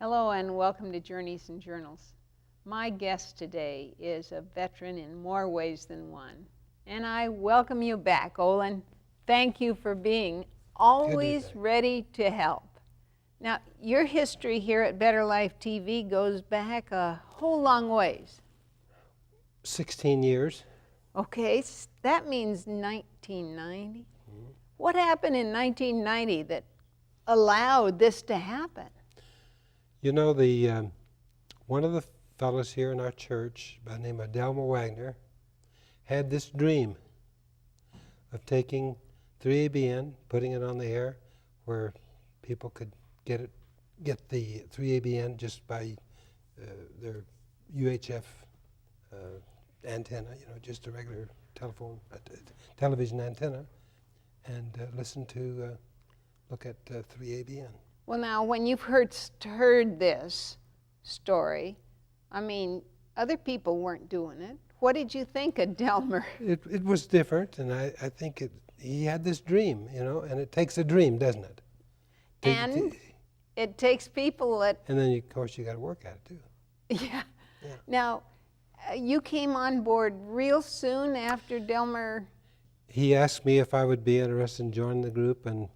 Hello and welcome to Journeys and Journals. My guest today is a veteran in more ways than one. And I welcome you back, Olen. Thank you for being always ready to help. Now, your history here at Better Life TV goes back a whole long ways. 16 years. Okay, that means 1990. Mm-hmm. What happened in 1990 that allowed this to happen? You know, one of the fellows here in our church, by the name of Delmer Wagner, had this dream of taking 3ABN, putting it on the air, where people could get the 3ABN just by their UHF antenna, just a regular television antenna, and look at 3ABN. Well, now, when you've heard this story, I mean, other people weren't doing it. What did you think of Delmer? It was different, and I think he had this dream, and it takes a dream, doesn't it? And it takes people that... And then, of course, you got to work at it, too. Yeah. Now, you came on board real soon after Delmer... He asked me if I would be interested in joining the group, and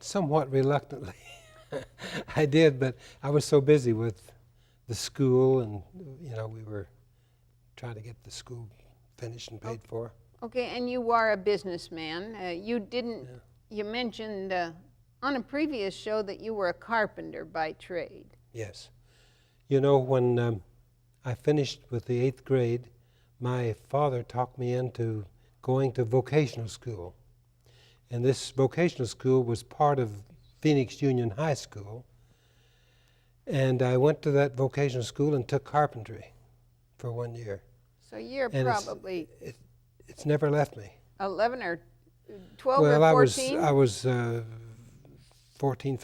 somewhat reluctantly I did, but I was so busy with the school, and we were trying to get the school finished and paid for. Okay, and you are a businessman. You mentioned on a previous show that you were a carpenter by trade. Yes. When I finished with the 8th grade, my father talked me into going to vocational school. And this vocational school was part of Phoenix Union High School. And I went to that vocational school and took carpentry for 1 year. So you're probably... It's never left me. 11 or 12 or 14? Well, I was 14,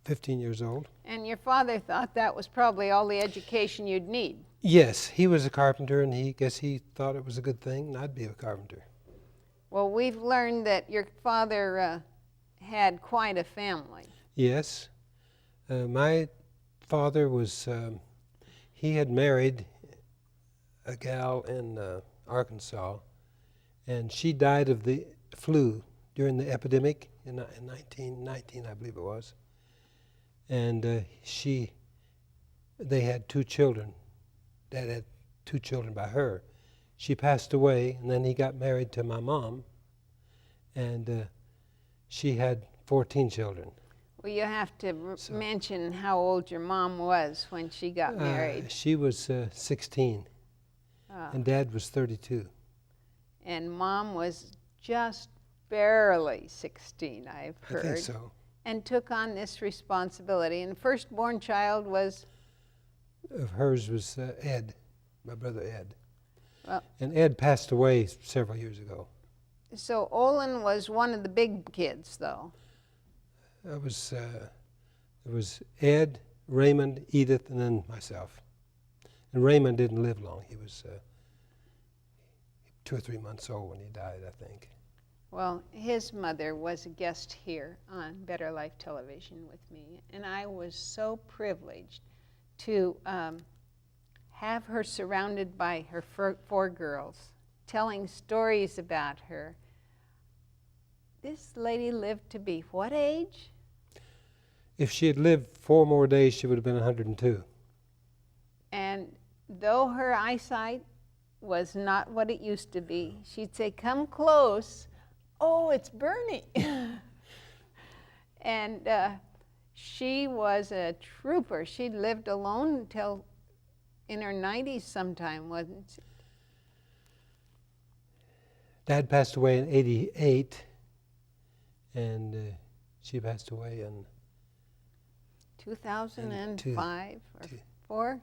15 years old. And your father thought that was probably all the education you'd need. Yes, he was a carpenter, and he thought it was a good thing, and I'd be a carpenter. Well, we've learned that your father had quite a family. Yes. My father he had married a gal in Arkansas, and she died of the flu during the epidemic in 1919, I believe it was. And they had 2 children. Dad had 2 children by her. She passed away, and then he got married to my mom, and she had 14 children. Well, you have to mention how old your mom was when she got married. She was 16, and Dad was 32. And Mom was just barely 16, I've heard. I think so. And took on this responsibility. And the firstborn child was? Of hers was Ed, my brother Ed. Well, and Ed passed away several years ago. So Olen was one of the big kids, though. There was Ed, Raymond, Edith, and then myself. And Raymond didn't live long. He was 2 or 3 months old when he died, I think. Well, his mother was a guest here on Better Life Television with me, and I was so privileged to have her surrounded by her 4 girls, telling stories about her. This lady lived to be what age? If she had lived 4 more days, she would have been 102. And though her eyesight was not what it used to be, she'd say, "Come close. Oh, it's Bernie." And she was a trooper. She lived alone until in her 90s sometime, wasn't she? Dad passed away in 88, and she passed away in 2005 or 4.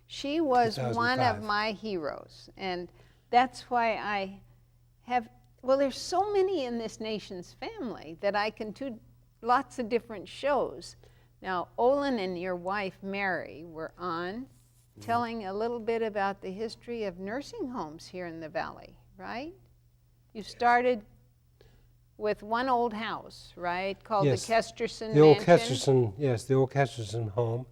She was 2005. One of my heroes, and that's why I have, well, there's so many in this nation's family that I can do lots of different shows. Now, Olen and your wife, Mary, were on telling a little bit about the history of nursing homes here in the valley, right? You started with one old house, right, called Yes, the Kesterson the old Mansion. Kesterson, yes, the old Kesterson home,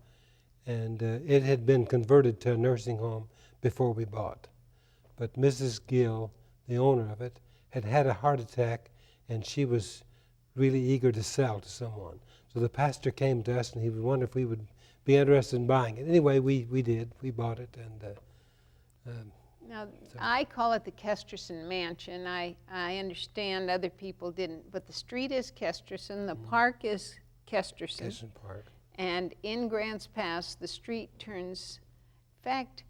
and it had been converted to a nursing home before we bought. But Mrs. Gill, the owner of it, had had a heart attack, and she was really eager to sell to someone. So the pastor came to us, and he would wonder if we would be interested in buying it. Anyway, we did. We bought it, and Now, so- I call it the Kesterson Mansion. I understand other people didn't, but the street is Kesterson, the park is Kesterson. Kesterson Park. And in Grants Pass, the street turns, in fact,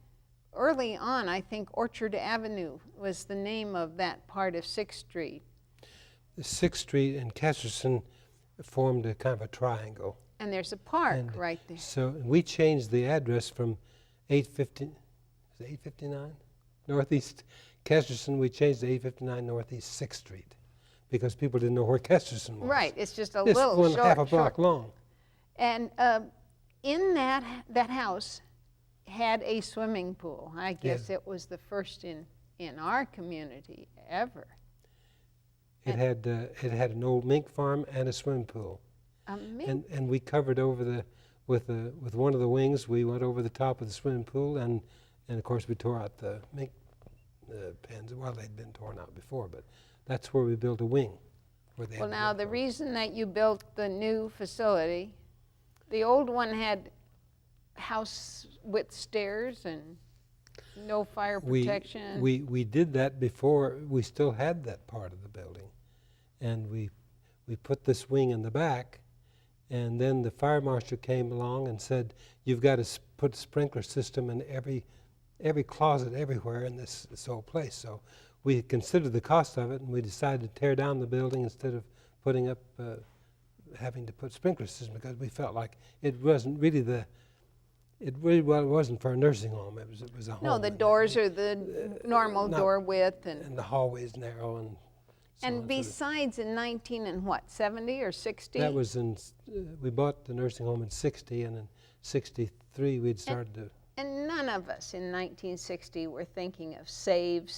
early on, I think Orchard Avenue was the name of that part of 6th Street. The 6th Street and Kesterson formed a kind of a triangle. And there's a park And right there. So we changed the address from 859 Northeast Kesterson. We changed to 859 Northeast 6th Street because people didn't know where Kesterson was. Right, it's just a This little one short. half a block long. And in that house had a swimming pool. I guess it was the first in our community ever. It had an old mink farm and a swimming pool. And we covered over with one of the wings. We went over the top of the swimming pool, and of course we tore out the mink pens. Well, they'd been torn out before, but that's where we built a wing. Well, now the reason that you built the new facility, the old one had house with stairs and no fire protection. We did that before we still had that part of the building, and we put this wing in the back, and then the fire marshal came along and said, "You've got to put a sprinkler system in every closet everywhere in this whole place." So we considered the cost of it, and we decided to tear down the building instead of putting up having to put sprinkler system, because we felt like it wasn't really wasn't for a nursing home. It was a home. No, the doors are the normal door width, and the hallway's narrow, and so and on. besides, in 70 or 60? That was in we bought the nursing home in 60, and in 63 we'd started to. And none of us in 1960 were thinking of save.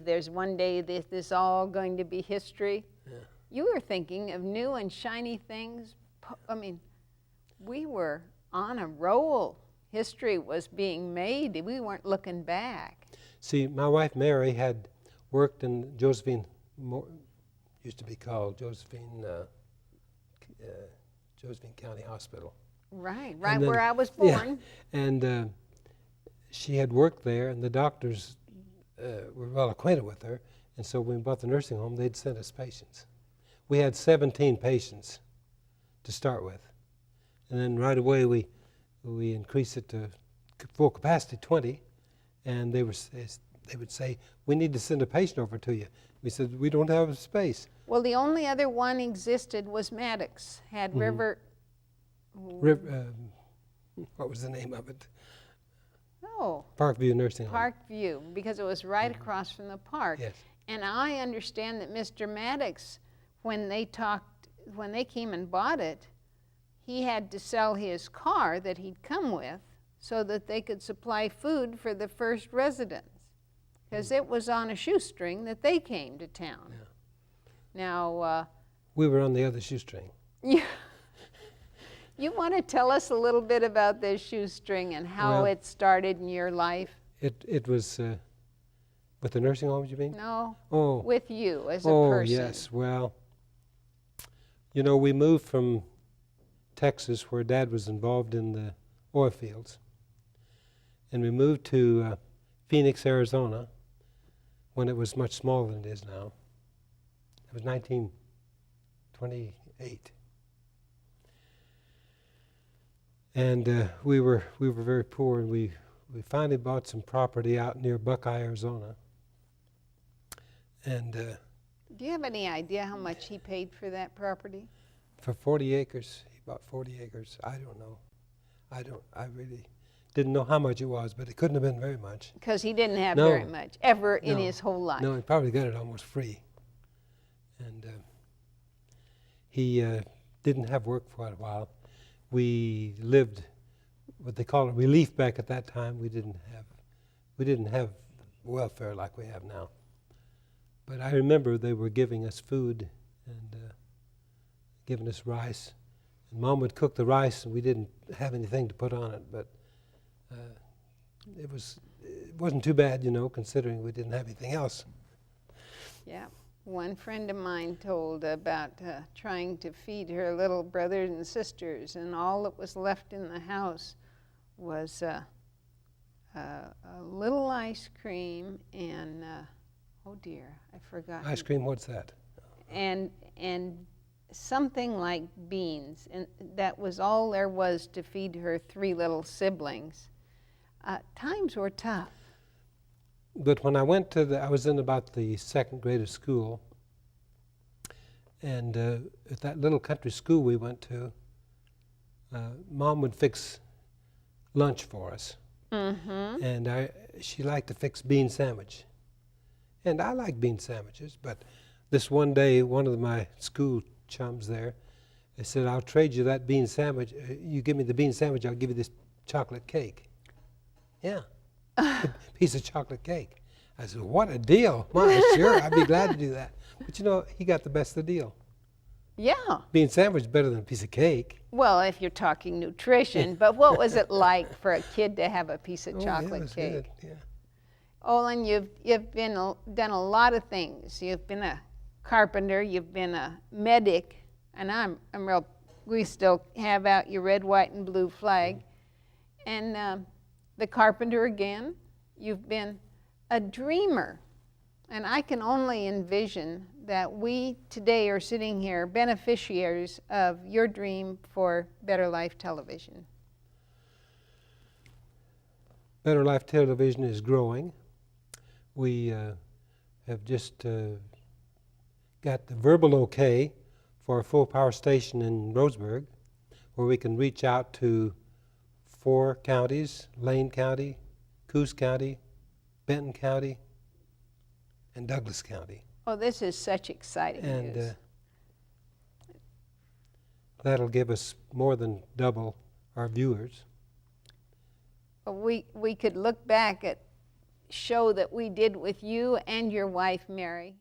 There's one day this is all going to be history. Yeah. You were thinking of new and shiny things. I mean, we were on a roll. History was being made. We weren't looking back. See, my wife Mary had worked in Josephine, used to be called Josephine County Hospital. Right And then- where I was born. Yeah, and she had worked there, and the doctors were well acquainted with her, and so when we bought the nursing home, they'd send us patients. We had 17 patients to start with, and then right away we increased it to full capacity, 20, and they would say, "We need to send a patient over to you." We said, "We don't have space." Well, the only other one existed was Maddox. Had River. What was the name of it? Oh, Parkview Nursing Home. Parkview, because it was right across from the park. Yes. And I understand that Mr. Maddox, when they came and bought it, he had to sell his car that he'd come with so that they could supply food for the first residents, because it was on a shoestring that they came to town. Yeah. Now, We were on the other shoestring. you want to tell us a little bit about this shoestring and how Well, it started in your life? It was with the nursing homes, you mean? No, Oh. with you as a Oh, person. yes. Well, you know, we moved from Texas, where Dad was involved in the oil fields, and we moved to Phoenix, Arizona, when it was much smaller than it is now. It was 1928. And we were very poor, and we finally bought some property out near Buckeye, Arizona. And Do you have any idea how much he paid for that property? for 40 acres, he bought 40 acres. I don't know. I really didn't know how much it was, but it couldn't have been very much. Because he didn't have No. very much, ever in No. his whole life. No, he probably got it almost free. And he didn't have work for a while. We lived what they call a relief back at that time. We didn't have welfare like we have now. But I remember they were giving us food and giving us rice. And Mom would cook the rice, and we didn't have anything to put on it, but it wasn't too bad, considering we didn't have anything else. Yeah. One friend of mine told about trying to feed her little brothers and sisters, and all that was left in the house was a little ice cream and, oh dear, I forgot. Ice cream, what's that? And something like beans, and that was all there was to feed her 3 little siblings. Times were tough. But when I went I was in about the 2nd grade of school, and at that little country school we went to, Mom would fix lunch for us. Mm-hmm. And she liked to fix bean sandwich. And I like bean sandwiches, but this one day, one of my school chums there, they said, I'll trade you that bean sandwich. You give me the bean sandwich, I'll give you this chocolate cake. Yeah. A piece of chocolate cake. I said, what a deal. My, sure, I'd be glad to do that. But he got the best of the deal. Yeah. Bean sandwich is better than a piece of cake. Well, if you're talking nutrition, but what was it like for a kid to have a piece of chocolate yeah, it was cake? Good. Yeah. Olen, you've done a lot of things. You've been a carpenter, you've been a medic, and we still have out your red, white, and blue flag. And the carpenter again. You've been a dreamer. And I can only envision that we today are sitting here beneficiaries of your dream for Better Life Television. Better Life Television is growing. We have just got the verbal okay for a full power station in Roseburg, where we can reach out to 4 counties: Lane County, Coos County, Benton County, and Douglas County. Oh, this is such exciting news. And that'll give us more than double our viewers. We could look back at show that we did with you and your wife, Mary.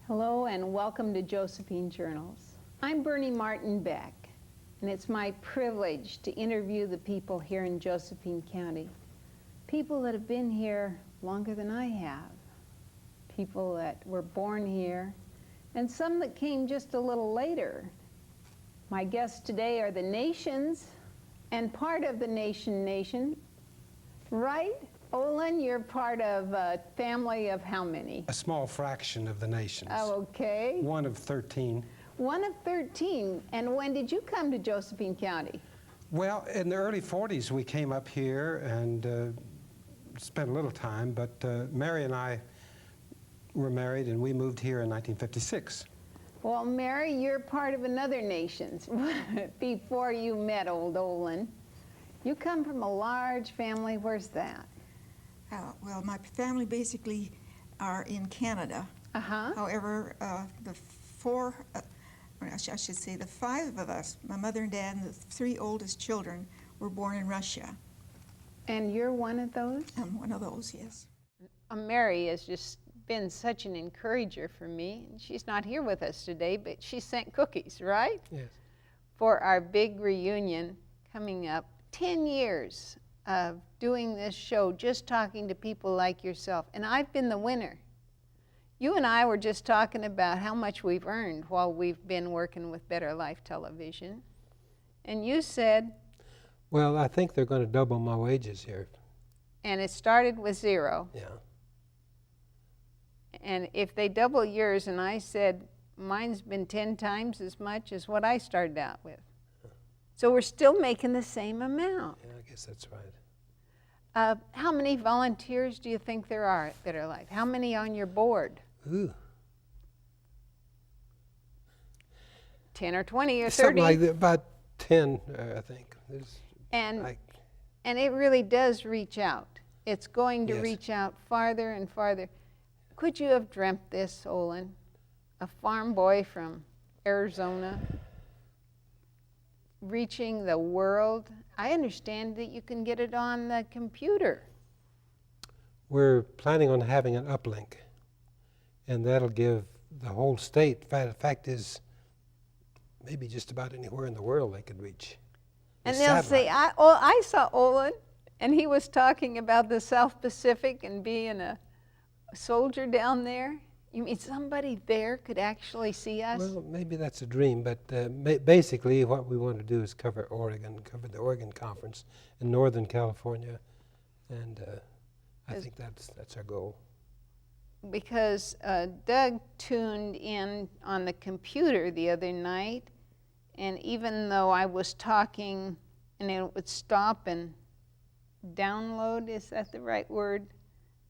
Hello and welcome to Josephine Journals. I'm Bernie Martin Beck, and it's my privilege to interview the people here in Josephine County. People that have been here longer than I have. People that were born here, and some that came just a little later. My guests today are the Nations, and part of the nation, right? Olen, you're part of a family of how many? A small fraction of the nations. Oh, okay. One of 13. One of 13. And when did you come to Josephine County? Well, in the early 40s, we came up here and spent a little time, but Mary and I were married and we moved here in 1956. Well, Mary, you're part of another Nations before you met old Olen. You come from a large family. Where's that? Well, my family basically are in Canada. Uh-huh. However, the 5 of us, my mother and dad and the 3 oldest children, were born in Russia. And you're one of those? I'm one of those, yes. Mary has just been such an encourager for me. She's not here with us today, but she sent cookies, right? Yes. For our big reunion coming up. 10 years of doing this show, just talking to people like yourself. And I've been the winner. You and I were just talking about how much we've earned while we've been working with Better Life Television. And you said... Well, I think they're going to double my wages here. And it started with 0. Yeah. And if they double yours, and I said, mine's been 10 times as much as what I started out with. So we're still making the same amount. Yeah, I guess that's right. How many volunteers do you think there are at Better Life? How many on your board? Ooh. 10 or 20 or 30? Something like that, about 10, I think. And it really does reach out. It's going to Yes. reach out farther and farther. Could you have dreamt this, Olen? A farm boy from Arizona, reaching the world. I understand that you can get it on the computer. We're planning on having an uplink, and that'll give the whole state. The fact is, maybe just about anywhere in the world they could reach. And they'll say, I saw Olen, and he was talking about the South Pacific and being a soldier down there. You mean somebody there could actually see us? Well, maybe that's a dream, but basically what we want to do is cover Oregon, cover the Oregon Conference in Northern California, and I think that's our goal. Because Doug tuned in on the computer the other night, and even though I was talking and it would stop and download, is that the right word?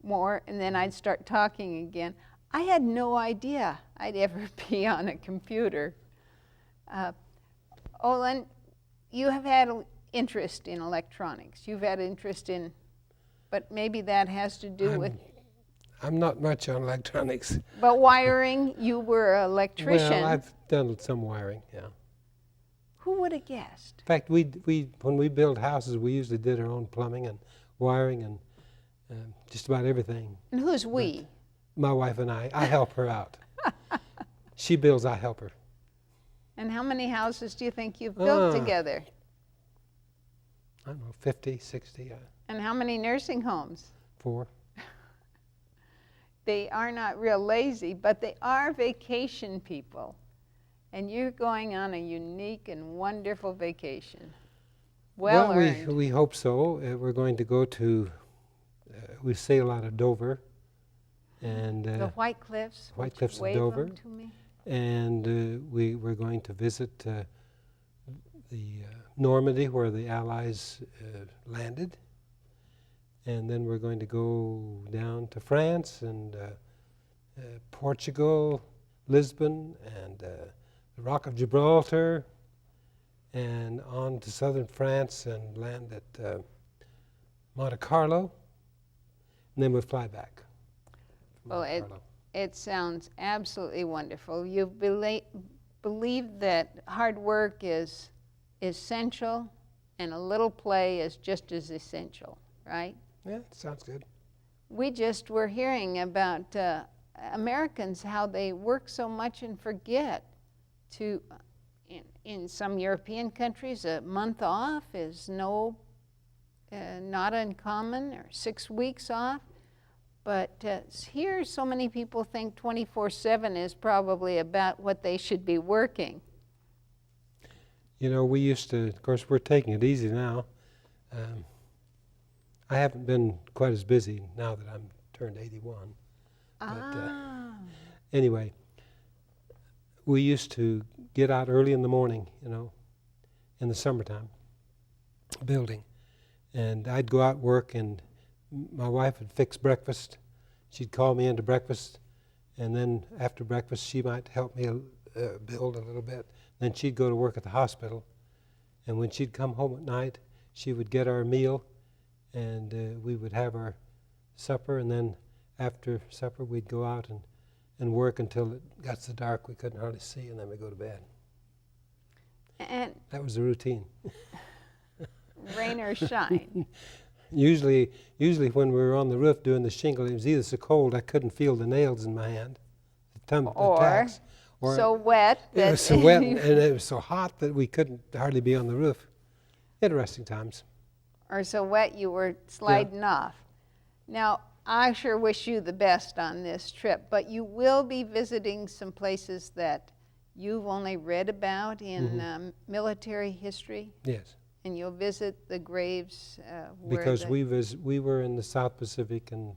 More, and then I'd start talking again. I had no idea I'd ever be on a computer. Olen, you have had an interest in electronics. You've had interest in, but maybe that has to do with... I'm not much on electronics. But wiring, you were an electrician. Well, I've done some wiring, yeah. Who would have guessed? In fact, when we build houses, we usually did our own plumbing and wiring and just about everything. And who's we? My wife and I help her out. She builds, I help her. And how many houses do you think you've built together? I don't know, 50, 60. And how many nursing homes? 4. They are not real lazy, but they are vacation people. And you're going on a unique and wonderful vacation. Well earned. We hope so. We're going to go to, we sail out of Dover. And the White Cliffs. White Cliffs of wave Dover. them to me. And we're going to visit the Normandy, where the Allies landed. And then we're going to go down to France and Portugal, Lisbon, and the Rock of Gibraltar, and on to southern France and land at Monte Carlo. And then we'll fly back. Well, it sounds absolutely wonderful. You believe that hard work is essential and a little play is just as essential, right? Yeah, sounds good. We just were hearing about Americans, how they work so much and forget to, in some European countries, a month off is not uncommon, or 6 weeks off. But here, so many people think 24/7 is probably about what they should be working. You know, we used to, of course, we're taking it easy now. I haven't been quite as busy now that I'm turned 81. But anyway, we used to get out early in the morning, you know, in the summertime, building. And I'd go out and work, and my wife would fix breakfast. She'd call me into breakfast, and then after breakfast she might help me build a little bit. Then she'd go to work at the hospital, and when she'd come home at night, she would get our meal, and we would have our supper, and then after supper we'd go out and work until it got so dark we couldn't hardly see, and then we'd go to bed. And that was the routine. Rain or shine. Usually when we were on the roof doing the shingle, it was either so cold I couldn't feel the nails in my hand, the tacks, or so wet that it was so wet and it was so hot that we couldn't hardly be on the roof. Interesting times. Or so wet you were sliding off. Now, I sure wish you the best on this trip, but you will be visiting some places that you've only read about in military history. Yes. And you'll visit the graves because we were in the South Pacific, and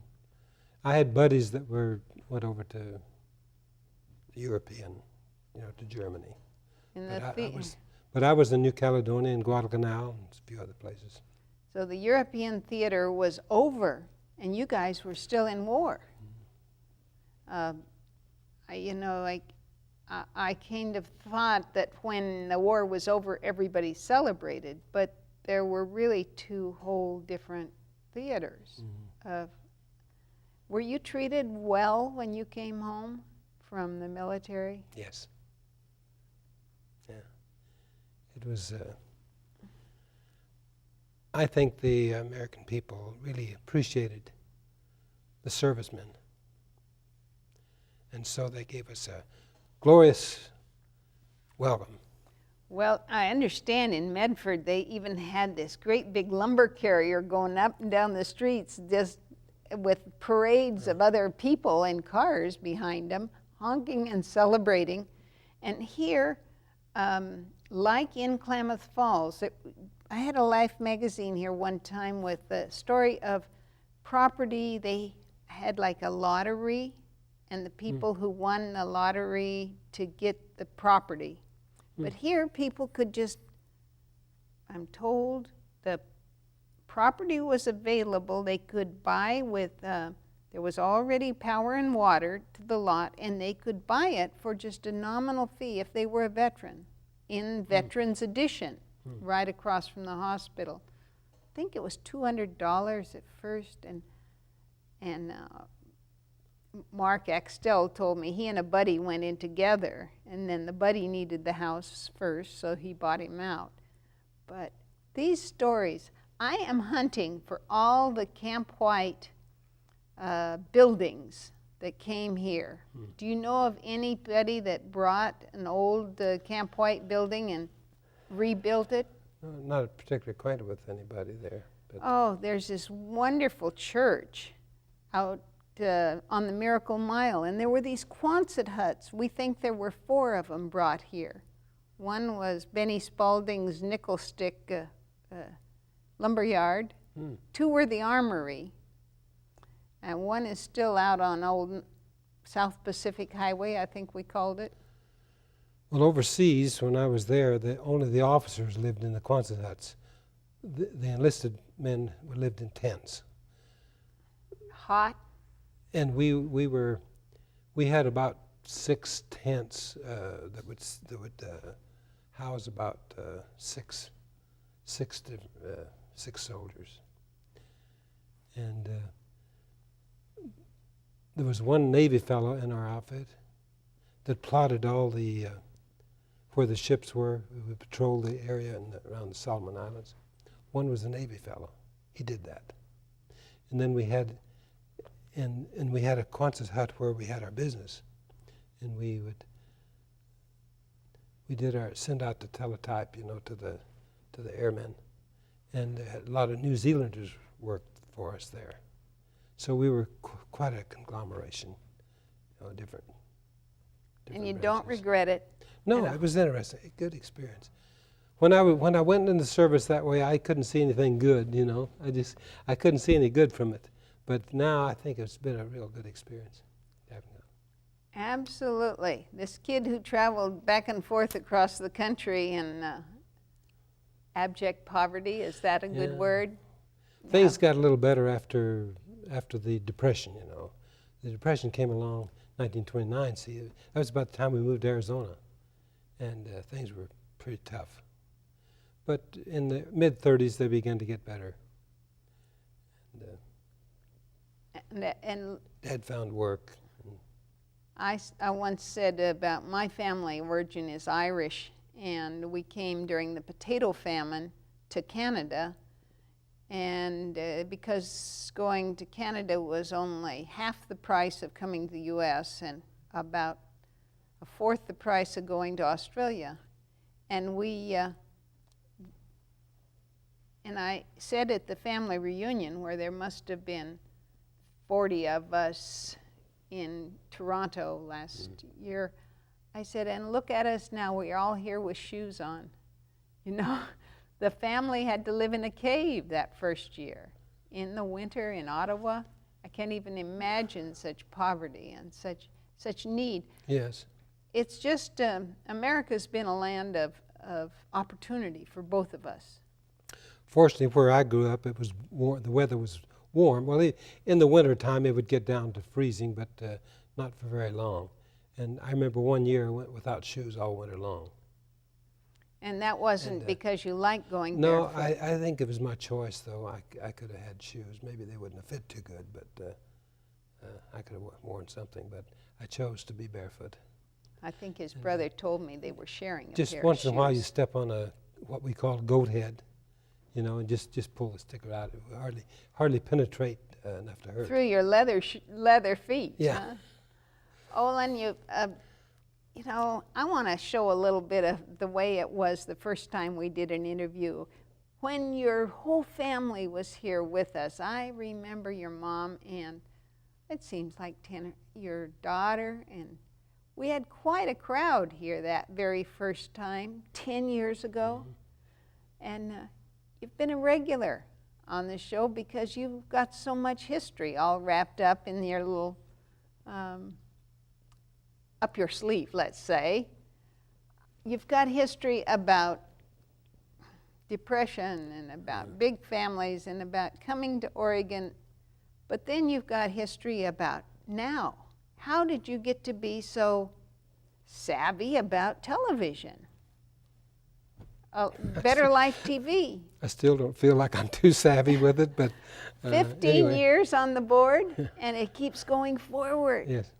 I had buddies that went over to European, you know, to Germany. But I was in New Caledonia and Guadalcanal and a few other places. So the European theater was over, and you guys were still in war. You know, like I kind of thought that when the war was over, everybody celebrated, but there were really two whole different theaters. Were you treated well when you came home from the military? Yes. Yeah. It was I think the American people really appreciated the servicemen. And so they gave us a glorious welcome. Well, I understand in Medford they even had this great big lumber carrier going up and down the streets just with parades of other people in cars behind them, honking and celebrating. And here, like in Klamath Falls, I had a Life magazine here one time with the story of property. They had like a lottery, and the people who won the lottery to get the property. But here people could just, I'm told, the property was available. They could buy with, there was already power and water to the lot, and they could buy it for just a nominal fee if they were a veteran in Veterans Edition, right across from the hospital. I think it was $200 at first, and Mark Axtell told me he and a buddy went in together, and then the buddy needed the house first, so he bought him out. But these stories, I am hunting for all the Camp White buildings that came here. Do you know of anybody that brought an old Camp White building and rebuilt it? Not particularly acquainted with anybody there. But Oh, there's this wonderful church out on the Miracle Mile, and there were these Quonset huts. We think there were 4 of them brought here. One was Benny Spaulding's nickel stick lumberyard. 2 were the armory, and 1 is still out on old South Pacific Highway, I think we called it. well, overseas, when I was there, only the officers lived in the Quonset huts. The enlisted men lived in tents. Hot. And we had about 6 tents that would house about six soldiers. And there was one Navy fellow in our outfit that plotted all the where the ships were. We would patrol the area around the Solomon Islands. One was a Navy fellow. He did that. And then we had a Quonset hut where we had our business, and we send out the teletype, to the airmen, and a lot of New Zealanders worked for us there. So we were quite a conglomeration, different. And you don't regret it? No, it was interesting. A good experience. When I went in the service that way, I couldn't see anything good. I couldn't see any good from it. But now I think it's been a real good experience. Absolutely. This kid who traveled back and forth across the country in abject poverty, is that a good word? Things got a little better after the Depression, The Depression came along 1929. See, that was about the time we moved to Arizona, and things were pretty tough. But in the mid-30s, they began to get better. And Dad found work. I once said about my family origin is Irish, and we came during the potato famine to Canada, and because going to Canada was only half the price of coming to the U.S. and about 1/4 the price of going to Australia. And and I said at the family reunion, where there must have been 40 of us in Toronto last year, I said, and look at us now, we're all here with shoes on. The family had to live in a cave that first year. In the winter in Ottawa, I can't even imagine such poverty and such need. Yes. It's just, America's been a land of opportunity for both of us. Fortunately, where I grew up, it was warm, the weather was warm. Well, in the winter time, it would get down to freezing, but not for very long. And I remember one year I went without shoes all winter long. And that wasn't because you liked going No, barefoot? I think it was my choice, though. I could have had shoes. Maybe they wouldn't have fit too good, but I could have worn something. But I chose to be barefoot. I think his brother told me they were sharing a Just pair once of in a while, you shoes. step on what we call goat head, you know, and just pull the sticker out. It would hardly penetrate enough to hurt. Through your leather feet. Yeah. Huh? Olen, you know, I want to show a little bit of the way it was the first time we did an interview. When your whole family was here with us, I remember your mom and it seems like your daughter, and we had quite a crowd here that very first time, 10 years ago. Mm-hmm. And you've been a regular on the show because you've got so much history all wrapped up in your little, up your sleeve, let's say. You've got history about depression and about big families and about coming to Oregon, but then you've got history about now. How did you get to be so savvy about television? Better Life TV. I still don't feel like I'm too savvy with it, but 15 anyway. years on the board, and it keeps going forward. Yes.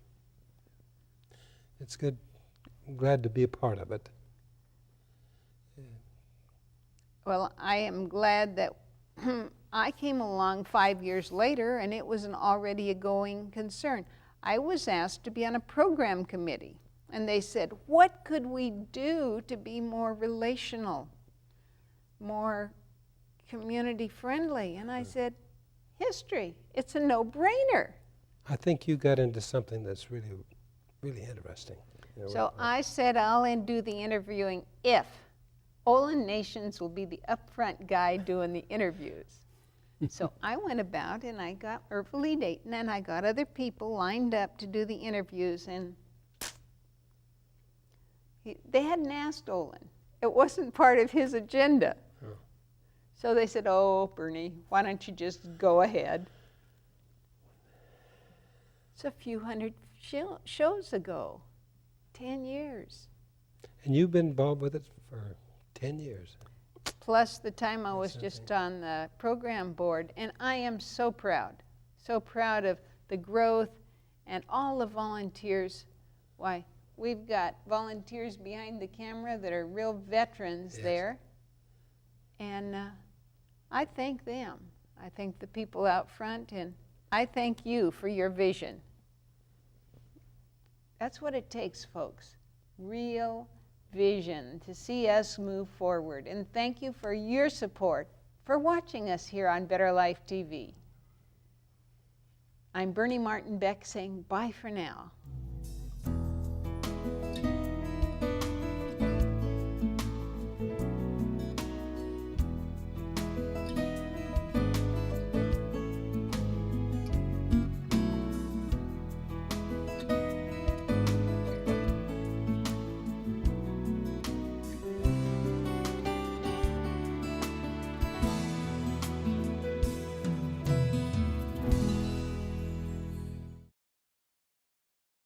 It's good. I'm glad to be a part of it. Well, I am glad that I came along 5 years later, and it was already a going concern. I was asked to be on a program committee, and they said, what could we do to be more relational, more community friendly? And I said, history. It's a no-brainer. I think you got into something that's really, really interesting. You know, So I said I'll do the interviewing if Olen Nations will be the upfront guy doing the interviews. So I went about and I got Irvily Dayton and I got other people lined up to do the interviews, and they hadn't asked Olen. It wasn't part of his agenda. Oh. So they said, oh, Bernie, why don't you just go ahead? It's a few hundred shows ago, 10 years. And you've been involved with it for 10 years. Plus the time I was just on the program board, and I am so proud of the growth and all the volunteers. Why, we've got volunteers behind the camera that are real veterans there, and I thank them. I thank the people out front, and I thank you for your vision. That's what it takes, folks, real vision to see us move forward. And thank you for your support, for watching us here on Better Life TV. I'm Bernie Martin Beck saying bye for now.